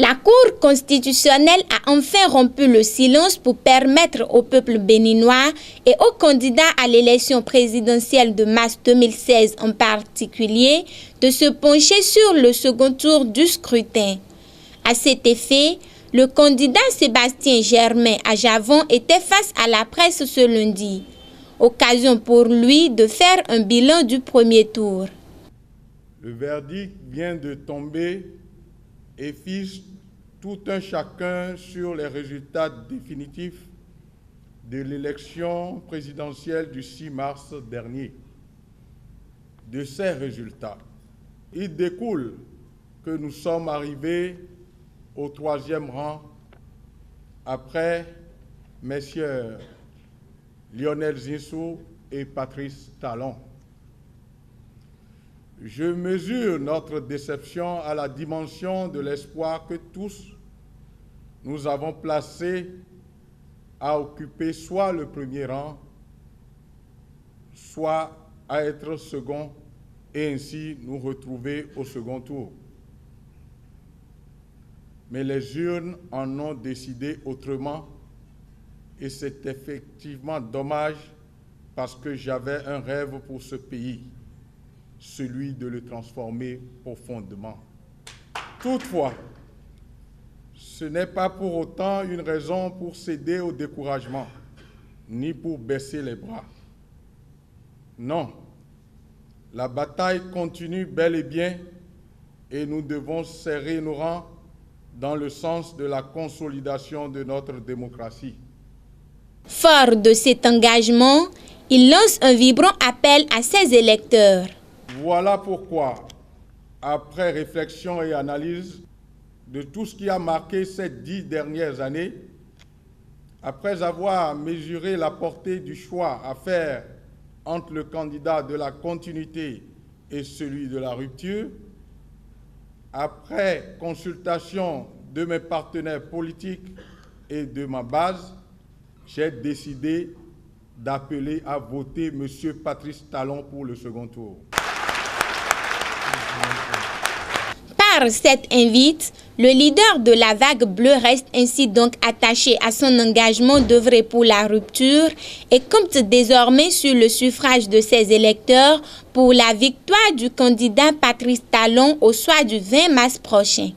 La Cour constitutionnelle a enfin rompu le silence pour permettre au peuple béninois et aux candidats à l'élection présidentielle de mars 2016 en particulier de se pencher sur le second tour du scrutin. À cet effet, le candidat Sébastien Germain à Javon était face à la presse ce lundi. Occasion pour lui de faire un bilan du premier tour. Le verdict vient de tomber et fiche tout un chacun sur les résultats définitifs de l'élection présidentielle du 6 mars dernier. De ces résultats, il découle que nous sommes arrivés au 3e rang après messieurs Lionel Zinsou et Patrice Talon. Je mesure notre déception à la dimension de l'espoir que tous nous avons placé à occuper soit le premier rang, soit à être second et ainsi nous retrouver au second tour. Mais les urnes en ont décidé autrement et c'est effectivement dommage parce que j'avais un rêve pour ce pays, celui de le transformer profondément. Toutefois, ce n'est pas pour autant une raison pour céder au découragement, ni pour baisser les bras. Non, la bataille continue bel et bien et nous devons serrer nos rangs dans le sens de la consolidation de notre démocratie. Fort de cet engagement, il lance un vibrant appel à ses électeurs. Voilà pourquoi, après réflexion et analyse de tout ce qui a marqué ces 10 dernières années, après avoir mesuré la portée du choix à faire entre le candidat de la continuité et celui de la rupture, après consultation de mes partenaires politiques et de ma base, j'ai décidé d'appeler à voter M. Patrice Talon pour le second tour. Par cette invite, le leader de la vague bleue reste ainsi donc attaché à son engagement d'œuvrer pour la rupture et compte désormais sur le suffrage de ses électeurs pour la victoire du candidat Patrice Talon au soir du 20 mars prochain.